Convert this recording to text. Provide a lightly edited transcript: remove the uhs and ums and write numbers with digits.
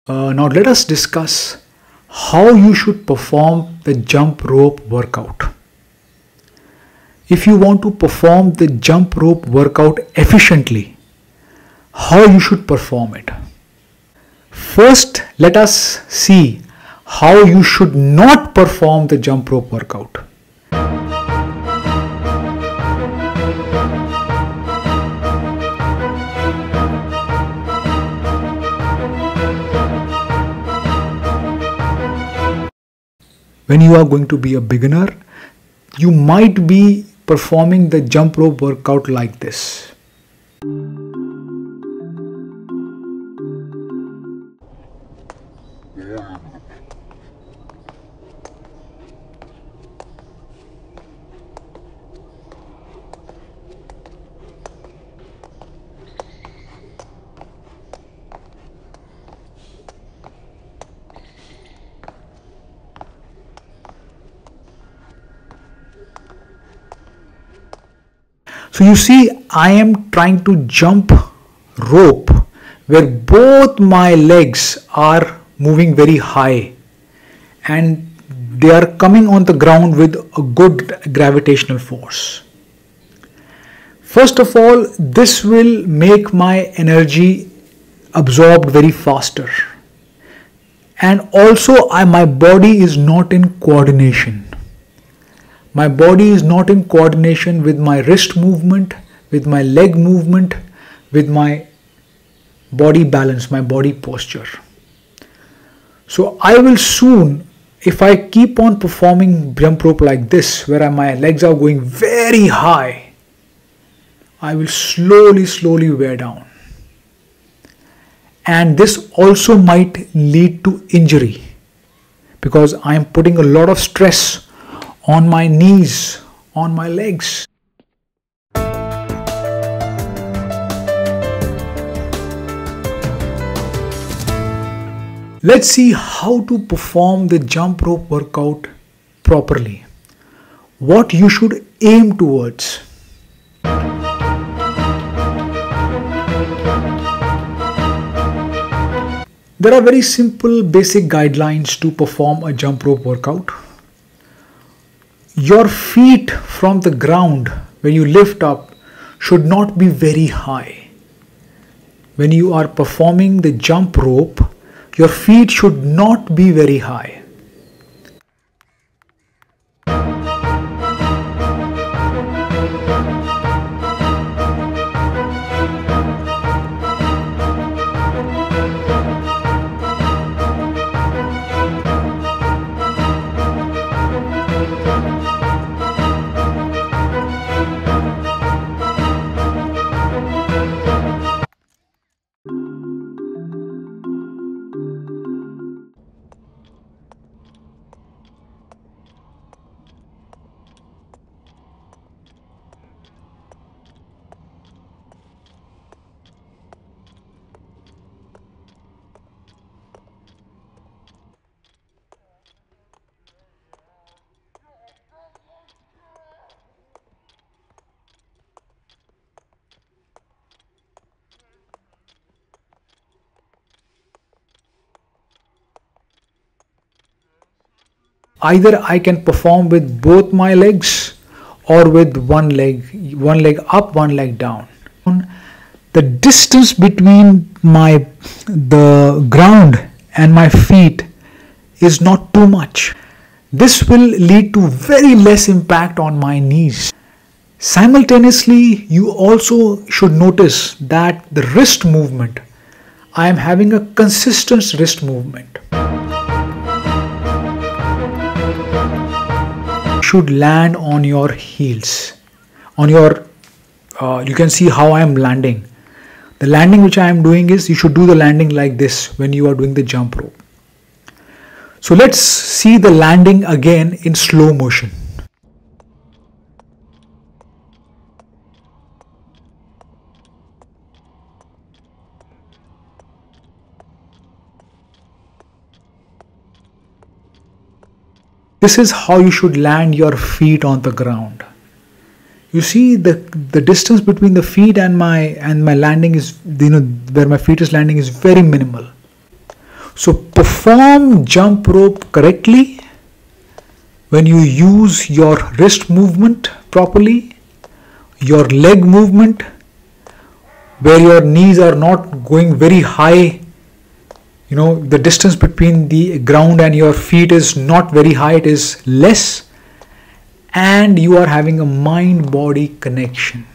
Now let us discuss how you should perform the jump rope workout. If you want to perform the jump rope workout efficiently, how you should perform it. First, let us see how you should not perform the jump rope workout. When you are going to be a beginner, you might be performing the jump rope workout like this. So you see, I am trying to jump rope where both my legs are moving very high and they are coming on the ground with a good gravitational force. First of all, this will make my energy absorbed very faster, and also my body is not in coordination. My body is not in coordination with my wrist movement, with my leg movement, with my body balance, my body posture. So I will soon, if I keep on performing jump rope like this, where my legs are going very high, I will slowly wear down. And this also might lead to injury because I am putting a lot of stress on my knees, on my legs. Let's see how to perform the jump rope workout properly. What you should aim towards. There are very simple basic guidelines to perform a jump rope workout. Your feet from the ground when you lift up should not be very high. When you are performing the jump rope, your feet should not be very high. Either I can perform with both my legs or with one leg up, one leg down. The distance between the ground and my feet is not too much. This will lead to very less impact on my knees. Simultaneously, you also should notice that the wrist movement, I am having a consistent wrist movement. Should land on your heels, on your you can see how I am landing. The landing which I am doing is, you should do the landing like this when you are doing the jump rope. So let's see the landing again in slow motion. This is how you should land your feet on the ground. You see the distance between the feet and my landing is, where my feet is landing is very minimal. So perform jump rope correctly when you use your wrist movement properly, your leg movement, where your knees are not going very high. You know, the distance between the ground and your feet is not very high, it is less, and you are having a mind-body connection.